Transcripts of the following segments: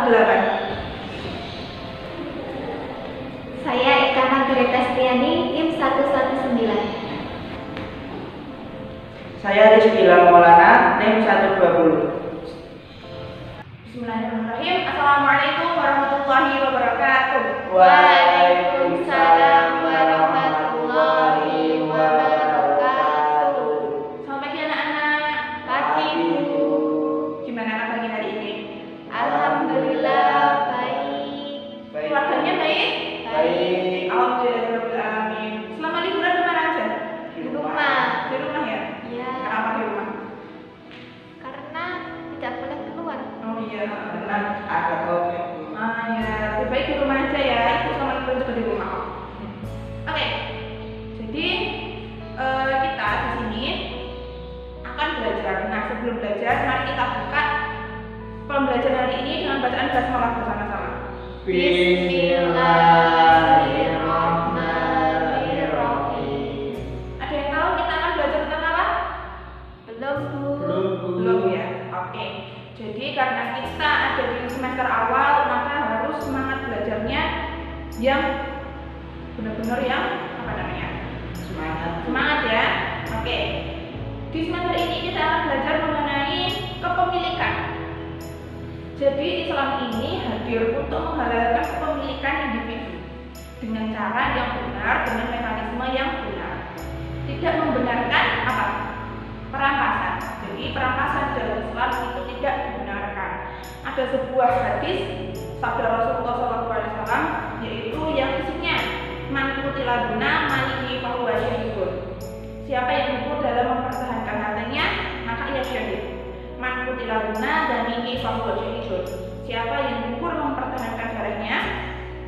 8. Saya Eka Margareta Setiani, tim 119. Saya Rizky Maulana, NIM 120. Bismillahirrahmanirrahim. Assalamualaikum warahmatullahi wabarakatuh. Waalaikumsalam warahmatullahi wabarakatuh. Selamat pagi anak-anak. Pagi Bu. Gimana anak pagi hari ini? Alhamdulillah baik. Keluarganya baik? Baik. Alhamdulillahirrahmanirrahim. Selama liburan kemana aja? Di rumah. Di rumah ya? Ya, Kenapa di rumah? karena tidak boleh keluar. Oh iya, Benar, ada COVID. Ya, lebih baik di rumah aja ya. Itu sama liburan juga di rumah. Oke, jadi kita di sini akan belajar. Nah, sebelum belajar, mari kita buka pembelajaran hari ini dengan bacaan basmalah bersama-sama. Bismillahirrahmanirrahim. Ada yang tahu kita akan belajar tentang apa? Belum Bu. Belum ya? Oke. Jadi karena kita ada di semester awal, maka harus semangat belajarnya yang benar-benar yang apa namanya? Semangat ya. Oke. Di semester ini kita akan belajar mengenai kepemilikan. Jadi Islam ini hadir untuk menghalalkan kepemilikan individu dengan cara yang benar, dengan mekanisme yang benar. Tidak membenarkan apa? Perampasan. Jadi perampasan dalam Islam itu tidak dibenarkan. Ada sebuah hadis sabda Rasulullah SAW yaitu yang isinya man qutila duna malihi fahuwa syahidun. Siapa yang gugur dalam mempertahankan hartanya maka ia syahid. Man qutila duna damihi fahuwa syahidun. Siapa yang gugur mempertahankan darahnya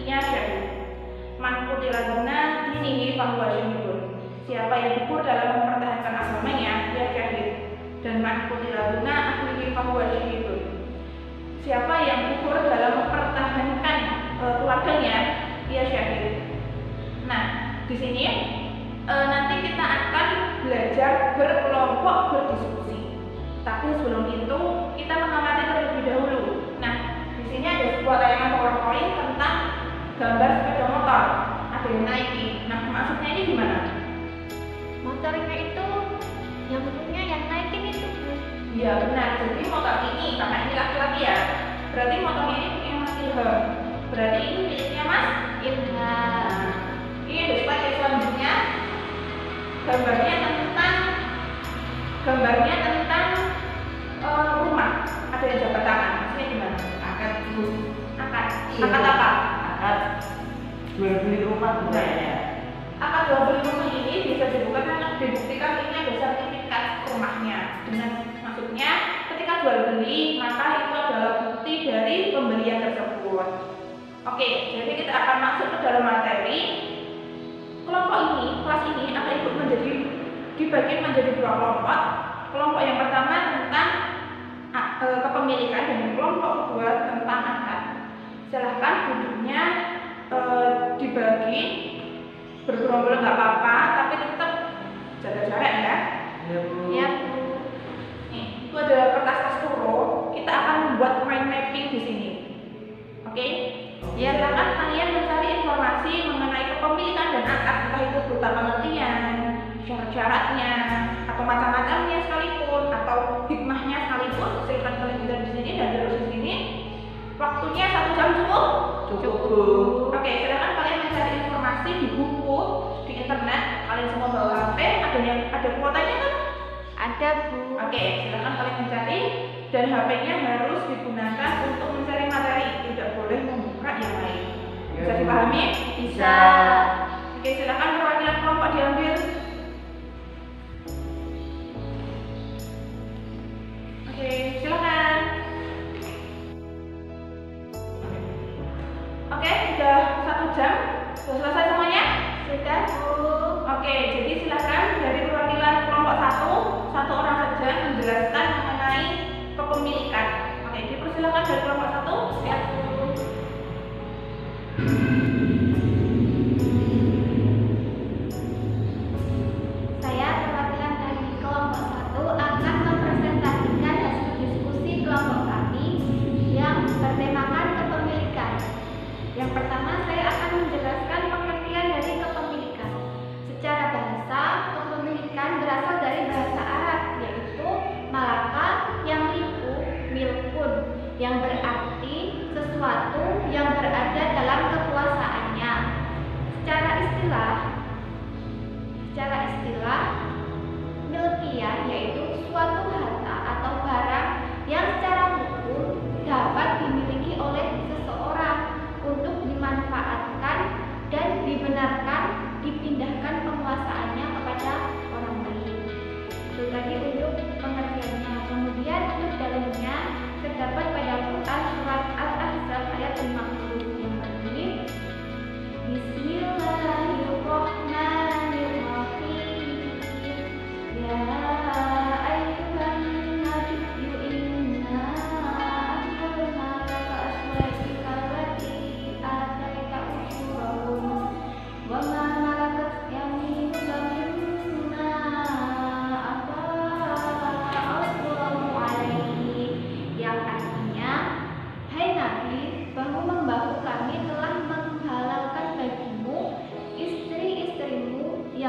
ia syahid. Man qutila duna dinihi fahuwa syahidun. Siapa yang gugur dalam mempertahankan agamanya ia syahid. Dan man qutila duna ahlihi fahuwa syahidun. Siapa yang gugur dalam mempertahankan keluarganya ia syahid. Nah, di sini nanti kita akan belajar berkelompok berdiskusi. Tapi sebelum itu kita mengamati terlebih dahulu. Nah, di sini ada sebuah tayangan PowerPoint tentang gambar sepeda motor. Ada yang naiki. Nah, maksudnya ini gimana? Motornya itu yang punya yang naikin itu Bu. Iya benar. Jadi motor ini karena ini laki-laki ya. Berarti motornya ini punya Mas Ilham. Berarti ini miliknya Mas Ilham. Ini ada slide selanjutnya. Gambarnya tentang rumah. Ada yang jabat tangan. Maksudnya gimana? Akad Bu. Akad. Akad apa? Akad jual beli rumah budaya. Akad jual beli rumah ini bisa dibuktikan ini ada sertifikat rumahnya. Dengan maksudnya ketika jual beli maka itu adalah bukti dari pembelian tersebut. Oke, jadi kita akan masuk ke dalam materi. Kelompok ini, kelas ini akan ikut dibagi menjadi dua kelompok. Kelompok yang pertama tentang kepemilikan dan kelompok kedua tentang akad. Silahkan duduknya dibagi bergerombol nggak apa-apa, tapi tetap jaga jarak ya. Ya Bu. Ya Bu. Nih, itu ada kertas kasturo. Kita akan membuat mind mapping di sini. Oke? Ya, silakan kalian mencari informasi mengenai kepemilikan dan akad, entah itu berupa pengertian, syarat-syaratnya, atau macam-macamnya sekalipun, atau hikmahnya sekalipun. Silakan kalian bisa di sini dan terus di sini. Waktunya 1 jam cukup? Cukup. Oke, silakan kalian mencari informasi di buku, di internet. Kalian semua bawa HP, ada kuotanya kan? Ada Bu. Oke, silakan kalian mencari dan HP-nya harus digunakan untuk mencari materi, tidak boleh membuka yang lain. Bisa dipahami? Bisa. Oke, silakan perwakilan kelompok diambil. Oke, silakan. Oke, sudah 1 jam. Sudah selesai semuanya? Sudah Bu. Oke, jadi silakan dari perwakilan kelompok satu orang saja menjelaskan mengenai kepemilikan. Oke, dipersilakan dari kelompok 1. Ya.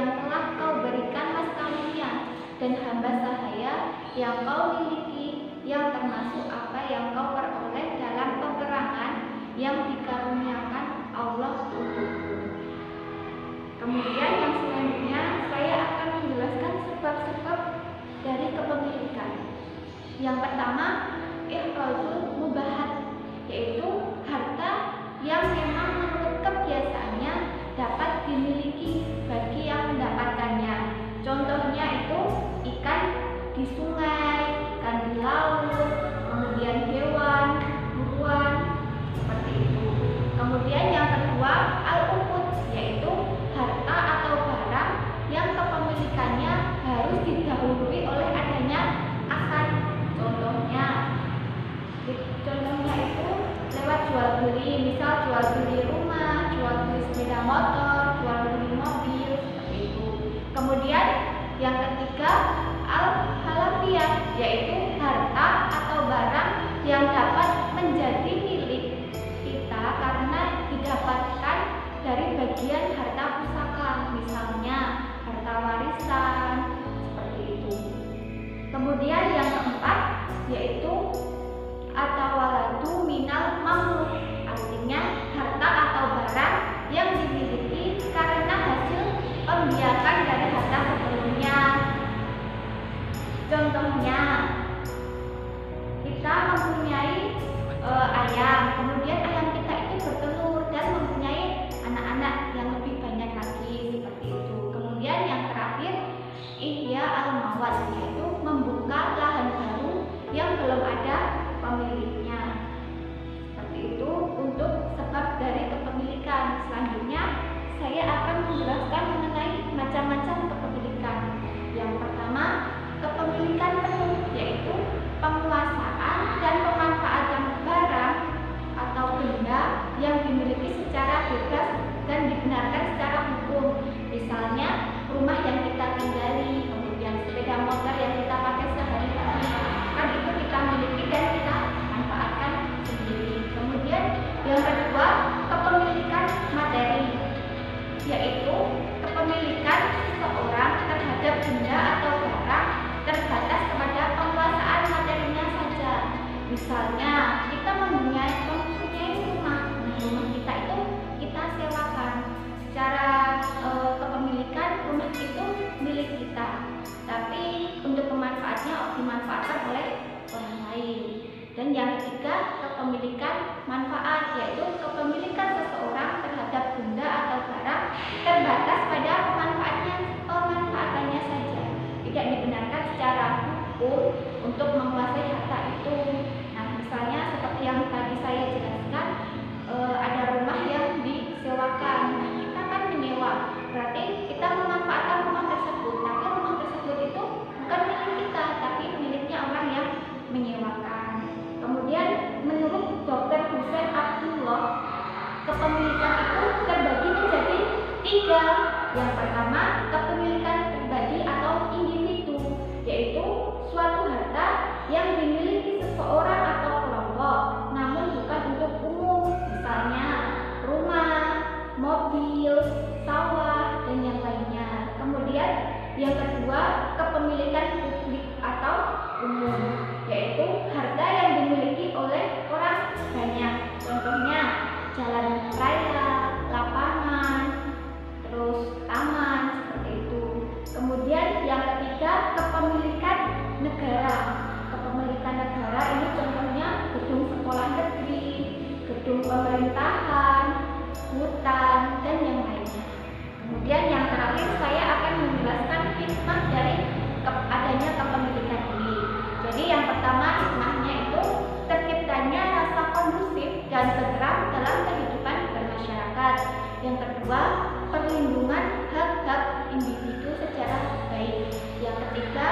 yang telah kau berikan mas kawinnya, dan hamba sahaya yang kau miliki, yang termasuk apa yang kau peroleh dalam peperangan yang dikaruniakan Allah untukmu. Kemudian yang selanjutnya saya akan menjelaskan sebab-sebab dari kepemilikan. Yang pertama, ihrazul mubahat, yaitu harta yang memang menurut kebiasaannya dapat dimiliki bagi yang mendapatkannya. Contohnya itu ikan di sungai, ikan di laut, kemudian hewan, buruan, seperti itu. Kemudian yang kedua, al-uqud, yaitu harta atau barang yang kepemilikannya harus didahului oleh adanya akad. Contohnya itu lewat jual beli, misal jual beli rumah, jual beli sepeda motor, jual beli mobil, seperti itu. Kemudian yang ketiga, al-halafiyah, yaitu harta atau barang yang dapat menjadi milik kita karena didapatkan dari bagian harta pusaka, misalnya harta warisan, seperti itu. Kemudian yang keempat yaitu atawaladu minal mamluk, artinya harta atau barang yang dimiliki karena hasil pembiakan dari harta sebelumnya. Contohnya kita mempunyai ayam, kemudian ayam kita itu bertelur dan mempunyai anak-anak yang lebih banyak lagi, seperti itu. Kemudian yang terakhir ihya al-mawad, yaitu membuka lahan baru yang belum ada pemiliknya. Seperti itu untuk sebab dari kepemilikan. Selanjutnya saya akan menjelaskan mengenai macam-macam kepemilikan. Yang pertama, kepemilikan penuh, yaitu penguasaan dan pemanfaatan barang atau benda yang dimiliki secara bebas dan dibenarkan secara hukum. Misalnya rumah yang kita tinggali, kemudian sepeda motor yang kita pakai sehari-hari, kan itu kita miliki dan kita manfaatkan sendiri. Kemudian yang kedua, kepemilikan materi, yaitu kepemilikan seseorang terhadap benda atau barang terbatas kepada penguasaan materinya saja. Misalnya kita mempunyai rumah, rumah kita itu kita sewakan. Secara kepemilikan rumah itu milik kita, tapi untuk pemanfaatnya dimanfaatkan oleh orang lain. Dan yang ketiga, kepemilikan manfaat, yaitu kepemilikan seseorang terhadap benda atau barang terbatas pada pemanfaatannya saja, tidak dibenarkan secara hukum untuk menguasai harta itu. Nah, misalnya seperti yang tadi saya jelaskan, ada rumah yang disewakan. Nah, kita kan menyewa, berarti kita memanfaatkan rumah tersebut, tapi rumah tersebut itu bukan milik kita, tapi miliknya orang yang menyewakan. Kemudian menurut Dr. Husain Abdullah, kepemilikan itu terbagi menjadi 3. Yang pertama, kepemilikan pribadi atau individu, yaitu suatu harta yang dimiliki seseorang atau kelompok, namun bukan untuk umum, misalnya rumah, mobil, sawah, dan yang lainnya. Kemudian yang kedua, kepemilikan publik atau umum, yaitu harta yang dimiliki oleh orang banyak. Contohnya jalan raya, lapangan, terus taman, seperti itu. Kemudian yang ketiga, kepemilikan negara. Kepemilikan negara ini contohnya gedung sekolah negeri, gedung pemerintahan, hutan, dan yang lainnya. Kemudian yang terakhir saya akan menjelaskan hikmah dari adanya kepemilikan ini. Jadi yang pertama, hikmahnya itu terciptanya rasa kondusif dan tentram dalam kehidupan bermasyarakat. Yang kedua, perlindungan hak-hak individu secara baik. Yang ketiga,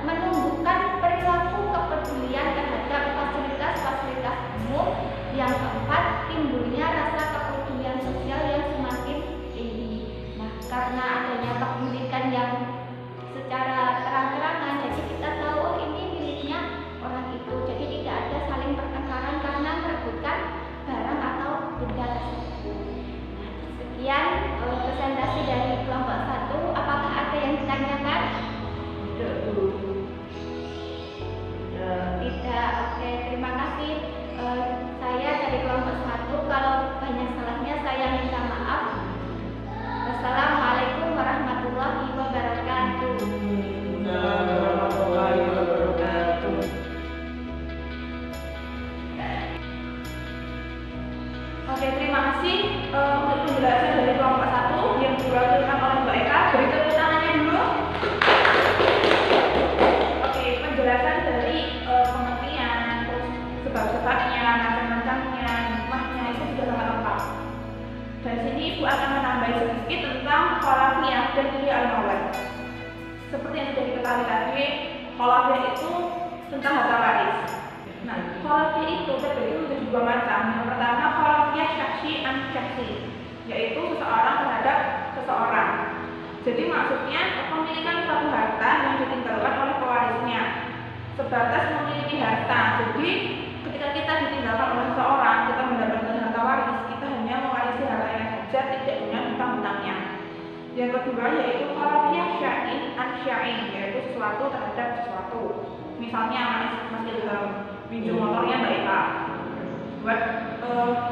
menumbuhkan perilaku kepedulian terhadap fasilitas-fasilitas umum. Yang keempat, timbulnya rasa kepedulian sosial yang semakin tinggi. Nah, karena adanya kepemilikan yang secara terang-terangan, jadi kita tahu oh ini miliknya orang itu. Jadi tidak ada saling pertengkaran karena merebutkan barang atau benda tersebut. Nah, sekian presentasi dari kelompok 1. Apakah dan ihya al-mawad. Seperti yang sudah diketahui tadi, khilafiyah itu tentang harta waris. Nah, khilafiyah itu terbagi menjadi dua macam. Yang pertama khilafiyah syakhsi an syakhsi, yaitu seseorang terhadap seseorang. Jadi maksudnya kepemilikan suatu harta yang ditinggalkan oleh pewarisnya sebatas memiliki harta. Jadi ketika kita ditinggalkan oleh seseorang, kita mendapatkan harta waris, kita hanya mewarisi hartanya saja, tidak dengan hutang-hutangnya. Yang kedua yaitu khilafiyah sya'in an sya'in, yaitu sesuatu terhadap sesuatu. Misalnya Mas Ilham pinjam motornya Mbak Eka buat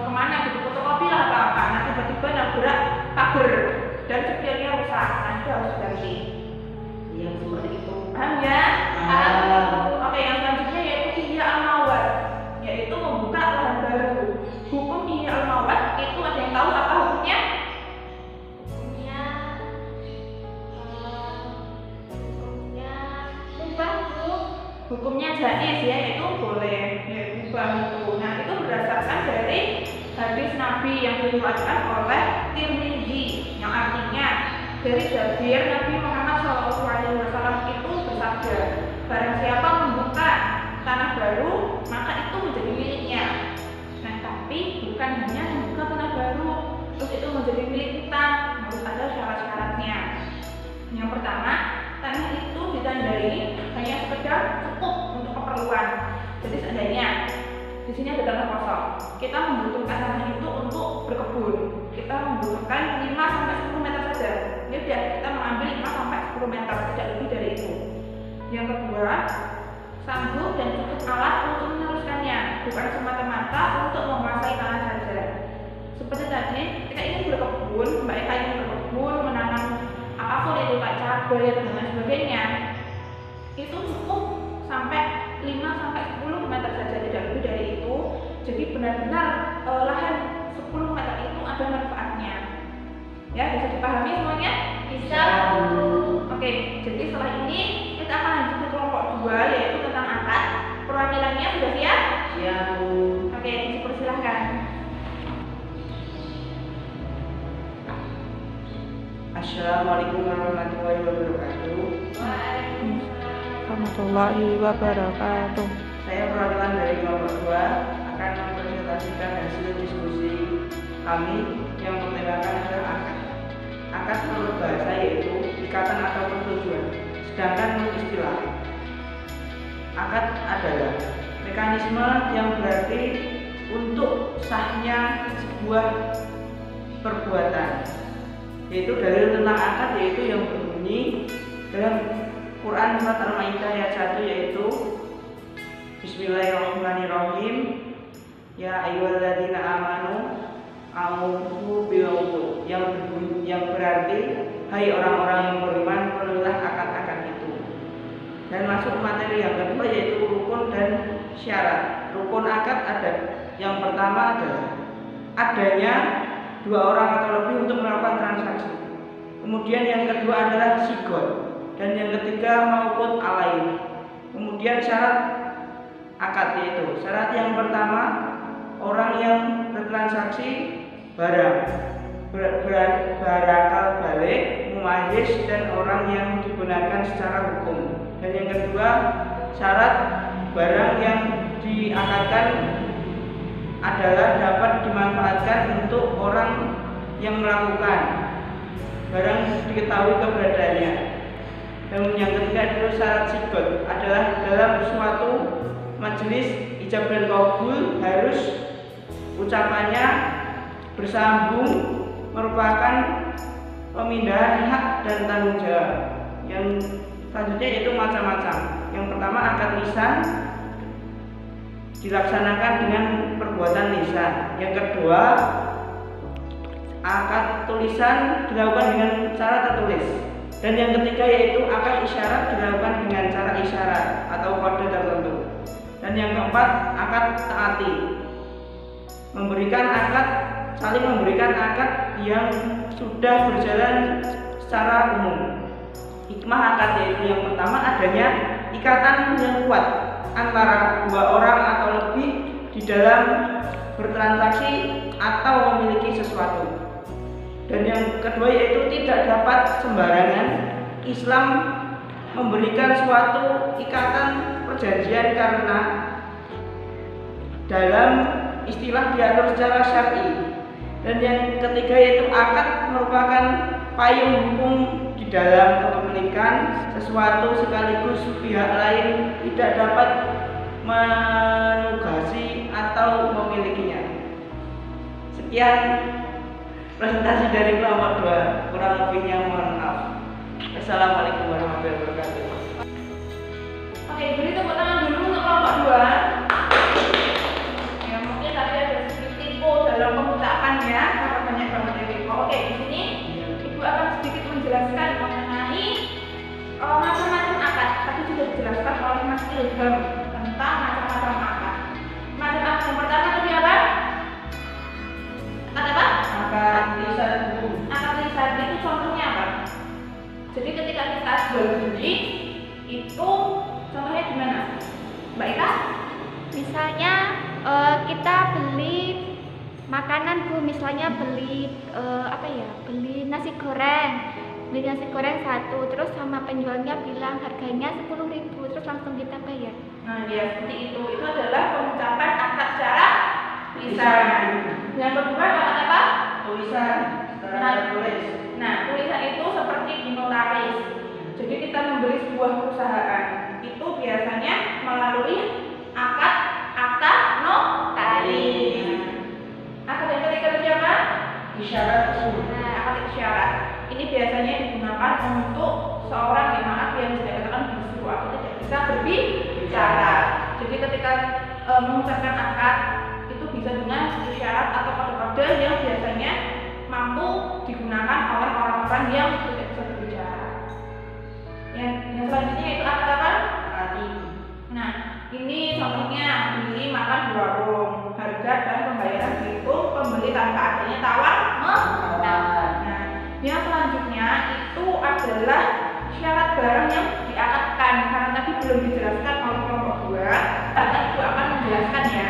kemana gitu, fotokopi lah atau apa, nah tiba-tiba nabrak pagar dan setirnya rusak, nanti harus ganti. Yang seperti itu. Paham ya? Oke, yang selanjutnya yaitu ihya al-mawad, yaitu membuka lahan baru. Hukum ihya al-mawad itu ada yang tahu apa hukumnya? Hukumnya jaiz ya, yaitu boleh, yaitu mubah itu. Nah, itu berdasarkan dari hadis Nabi yang diriwayatkan oleh Tirmidzi, yang artinya dari Jabir, Nabi Muhammad SAW itu bersabda, barang siapa membuka tanah baru, maka itu menjadi miliknya. Nah, tapi bukan hanya membuka tanah baru terus itu menjadi milik kita, harus ada syarat-syaratnya. Yang pertama, tanah itu ditandai hanya sekedar cukup untuk keperluan. Jadi seandainya di sini ada tanah kosong, kita membutuhkan tanah itu untuk berkebun, kita membutuhkan 5-10 meter saja. Ya udah, kita mengambil 5-10 meter, tidak lebih dari itu. Yang kedua, sanggup dan cukup alat untuk meneruskannya, bukan semata-mata untuk menguasai tanah saja. Seperti tadi, kita ingin berkebun, Mbak Eka ingin berkebun, menanam apapun itu, Pak, cabai dan lain sebagainya, itu cukup sampai 5-10 meter saja, tidak lebih dari itu. Jadi benar-benar lahan 10 meter itu ada manfaatnya. Ya, bisa dipahami semuanya? Bisa. Oke, jadi setelah ini kita akan lanjut ke kelompok 2, yaitu tentang akad. Perwakilannya sudah siap? Siap. Oke, dipersilahkan. Assalamualaikum warahmatullahi wabarakatuh. Warahmatullahi wabarakatuh. Saya perwakilan dari kelompok 2 akan mempresentasikan hasil diskusi kami yang bertemakan adalah akad. Akad menurut bahasa yaitu ikatan atau persetujuan, sedangkan menurut istilah akad adalah mekanisme yang berarti untuk sahnya sebuah perbuatan, yaitu dalil tentang akad yaitu yang berbunyi dalam Quran surat Al-Maidah ayat 1 yaitu Bismillahirrahmanirrahim, ya ayyuhalladzina amanu a'udzu billahi, yang berarti hai orang-orang yang beriman penuhilah akad-akad itu. Dan masuk materi yang kedua yaitu rukun dan syarat. Rukun akad ada, yang pertama adalah adanya 2 orang atau lebih untuk melakukan transaksi. Kemudian yang kedua adalah sigot, dan yang ketiga maupun alaih. Kemudian syarat akad yaitu syarat yang pertama orang yang bertransaksi barang barakal balik, mumayyiz, dan orang yang digunakan secara hukum. Dan yang kedua syarat barang yang diakadkan adalah dapat dimanfaatkan untuk orang yang melakukan, barang diketahui keberadaannya. Dan yang ketiga adalah syarat sigot, adalah dalam suatu majelis ijab dan qabul harus ucapannya bersambung, merupakan pemindahan hak dan tanggung jawab. Yang selanjutnya yaitu macam-macam. Yang pertama akad lisan dilaksanakan dengan perbuatan lisan. Yang kedua akad tulisan dilakukan dengan cara tertulis. Dan yang ketiga yaitu akad isyarat dilakukan dengan cara isyarat atau kode tertentu. Dan yang keempat akad taati, saling memberikan akad yang sudah berjalan secara umum. Hikmah akad yaitu yang pertama adanya ikatan yang kuat antara 2 orang atau lebih di dalam bertransaksi atau memiliki sesuatu. Dan yang kedua yaitu tidak dapat sembarangan Islam memberikan suatu ikatan perjanjian karena dalam istilah diatur secara syar'i. Dan yang ketiga yaitu akad merupakan payung hukum di dalam kepemilikan sesuatu sekaligus pihak lain tidak dapat menugasi atau memilikinya. Sekian presentasi dari kelompok 2, kurang lebihnya mohon maaf. Assalamualaikum warahmatullahi wabarakatuh. Oke, beri tepuk tangan dulu untuk kelompok 2. Ya, mungkin tadi ada sedikit tipu dalam pengucapan ya, karena banyak banget yang tipu. Oke, di sini Ibu akan sedikit menjelaskan mengenai macam-macam akad. Tadi sudah dijelaskan oleh Mas Ilham tentang macam-macam akad. Macam akad yang pertama tadi apa? Akad apa? Akad lisan hukum. Akad lisan itu contohnya apa? Jadi ketika kita jual beli itu contohnya gimana, Mbak Ika? Misalnya kita beli makanan Bu, misalnya beli beli nasi goreng satu, terus sama penjualnya bilang harganya 10.000, terus langsung kita bayar. Nah, ya seperti itu. Itu adalah pengucapan akad secara lisan. Yang kedua akad apa? Tulisan secara tulis. Nah, tulisan itu seperti di notaris. Jadi kita membeli sebuah perusahaan itu biasanya melalui akad akta notaris. Akad yang ketiga tadi apa? Isyarat usul. Nah, akad isyarat ini biasanya digunakan untuk seorang yang bisa dikatakan bisu atau tidak bisa berbicara. Jadi ketika mengucapkan akad itu bisa dengan isyarat atau kode-kode yang biasanya mampu digunakan oleh orang-orang yang tidak bisa berbicara. Yang selanjutnya itu akad apa? Akad. Nah, ini contohnya beli makan di warung, harga dan pembayaran itu pembeli tanpa adanya tawar menawar. Nah, yang selanjutnya itu adalah syarat barang yang diakadkan. Karena tadi belum dijelaskan oleh kelompok 2, karena itu akan menjelaskan ya.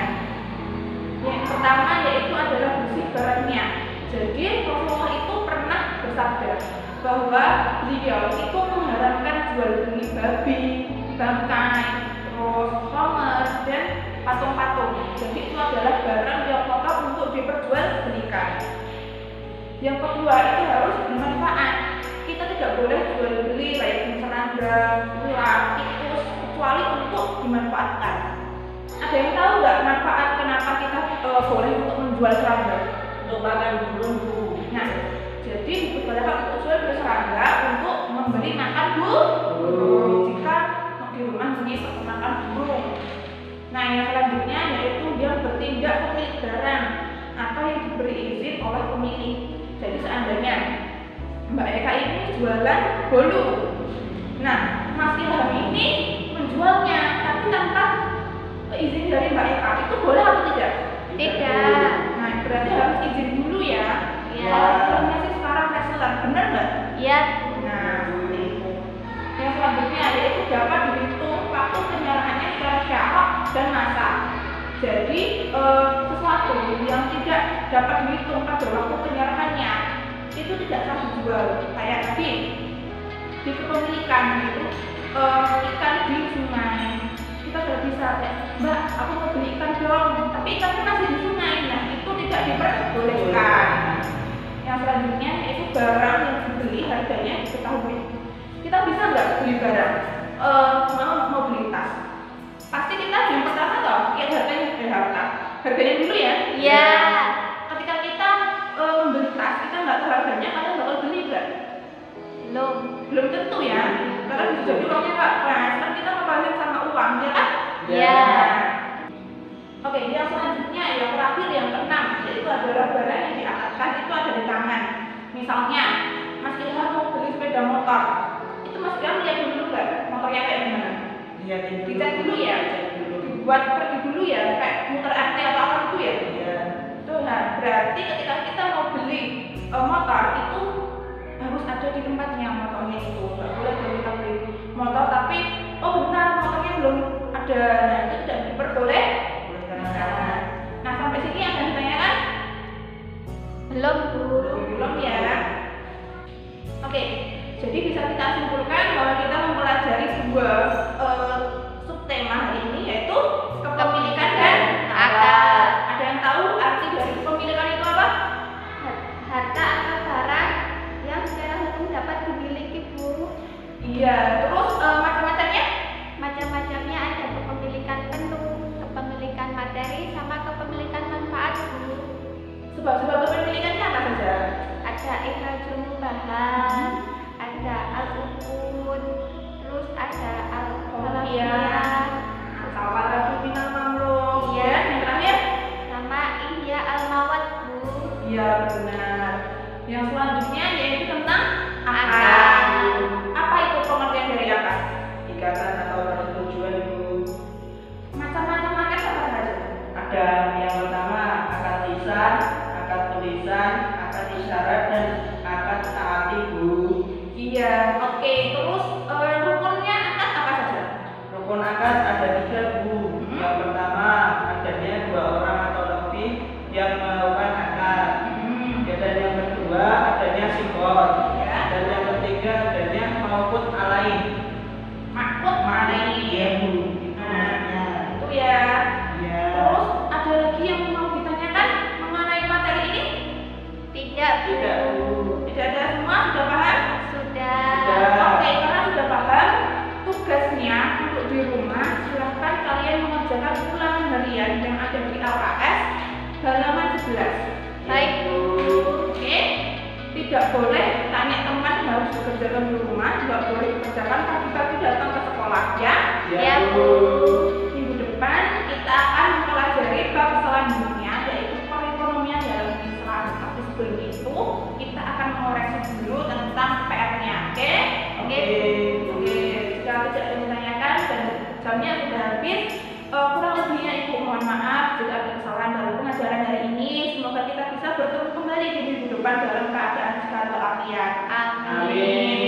Yang pertama yaitu adalah bersih barangnya. Jadi Rasulullah itu pernah bersabda bahwa beliau itu mengharamkan jual beli babi, bangkai, terus homer dan patung-patung. Jadi itu adalah barang yang kotor untuk diperjualbelikan. Yang kedua itu harus bermanfaat. Kita tidak boleh jual beli kayak serangga, ular, tikus kecuali untuk dimanfaatkan. Ada yang tahu nggak manfaat kenapa kita boleh untuk menjual serangga? Untuk makan burung. Nah, jadi diperbolehkan untuk jual beli serangga untuk memberi makan burung. Jika di rumah punya peternakan burung. Nah, yang selanjutnya yaitu yang bertindak pemilik barang atau yang diberi izin oleh pemilik. Jadi seandainya Mbak Eka ini jualan bolu. Nah, Mas Ilham ini menjualnya tapi tanpa izin dari Mbak Eka, itu boleh atau tidak? Tidak. Nah, berarti harus izin dulu ya. Iya. Kalau istilahnya sih sekarang reseller, benar nggak? Iya. Nah, seperti itu. Yang selanjutnya yaitu dapat dihitung waktu penyerahannya secara syarat dan masa. Jadi sesuatu yang tidak dapat dihitung pada waktu penyerahannya itu tidak sah dijual. Kayak tadi di kepemilikan itu ikan di sungai, kita tidak bisa kayak, Mbak, aku mau beli ikan dong, tapi ikannya masih di sungai. Nah, itu tidak diperbolehkan. Yang selanjutnya yaitu barang yang dibeli harganya diketahui. Kita bisa nggak beli barang? Mau beli tas, pasti kita yang pertama tahu lihat harganya, harganya dulu ya. Iya. Ketika kita membeli tas, kita nggak tahu harganya, kalian bakal beli nggak? Belum tentu ya, karena bisa jadi uangnya nggak pas. Kan kita ngebalik sama uang, ya kan? Iya. Oke, yang selanjutnya yang terakhir yang keenam yaitu adalah barang yang diakadkan itu ada di tangan. Misalnya Mas Ilham mau beli sepeda motor, itu Mas Ilham lihat dulu nggak motornya kayak gimana? Dicek dulu ya, dibuat pergi dulu ya, kayak muter RT atau apa itu ya. Itu nah, berarti ketika kita mau beli motor itu harus ada di tempatnya motornya itu. Nggak boleh kalau kita beli motor tapi bentar motornya belum ada, nah itu tidak diperbolehkan. Nah sampai sini ada yang ditanyakan? Belum, Bu. Belum ya. Jadi bisa kita simpulkan bahwa kita mempelajari dua subtema hari ini, yaitu kepemilikan dan adat. Ada yang tahu arti dari kepemilikan itu apa? Harta atau barang yang secara hukum dapat dimiliki, Bu. Iya, terus macam-macamnya? Macam-macamnya ada kepemilikan penuh, kepemilikan materi, sama kepemilikan manfaat, Bu. Sebab-sebab kepemilikannya apa saja? Ada ikhrajul mubahat, ada al-uqud, terus ada al-halafiyah, Al-Kawalatu minal mamluk. Iya. Dan yang terakhir? sama ihya al-mawad, Bu. Iya, benar. Yang selanjutnya yaitu tentang akad. Akad. Apa itu pengertian dari akad? Ikatan atau persetujuan itu Macam-macam akad apa saja? ada yang pertama akad lisan, akad tulisan, akad isyarat dan akad taati, Bu. Iya, oke. Terus rukunnya akad apa saja? Rukun akad ada 3, Bu. Yang pertama adanya 2 orang atau lebih yang melakukan akad. Dan yang kedua adanya simbol. Ya. Dan yang ketiga adanya maupun alaih. Makut alaih. Iya, Bu. Itu Nah, maksudnya. itu ya. Iya. Terus ada lagi yang mau ditanyakan mengenai materi ini? Tidak, Bu. Tidak, Bu. Tidak ada, semua sudah paham? Sudah. Sudah. Oke, karena sudah paham, tugasnya untuk di rumah silahkan kalian mengerjakan ulangan harian yang ada di LKS halaman 11. Baik, Bu. Oke, tidak boleh tanya teman, harus dikerjakan di rumah, tidak boleh dikerjakan pagi-pagi datang ke sekolah ya. Ya, Bu. Minggu depan kita akan mempelajari bab selanjutnya, yaitu perekonomian dalam Islam. Tapi sebelum itu kita akan mengoreksi dulu tentang PR-nya. Oke? Oke. Oke, jika tidak ada yang ditanyakan dan jamnya sudah habis, kurang lebihnya Ibu mohon maaf jika ada kesalahan dalam pengajaran hari ini. Semoga kita bisa bertemu kembali di minggu depan dalam keadaan sehat walafiat. Amin. Amin.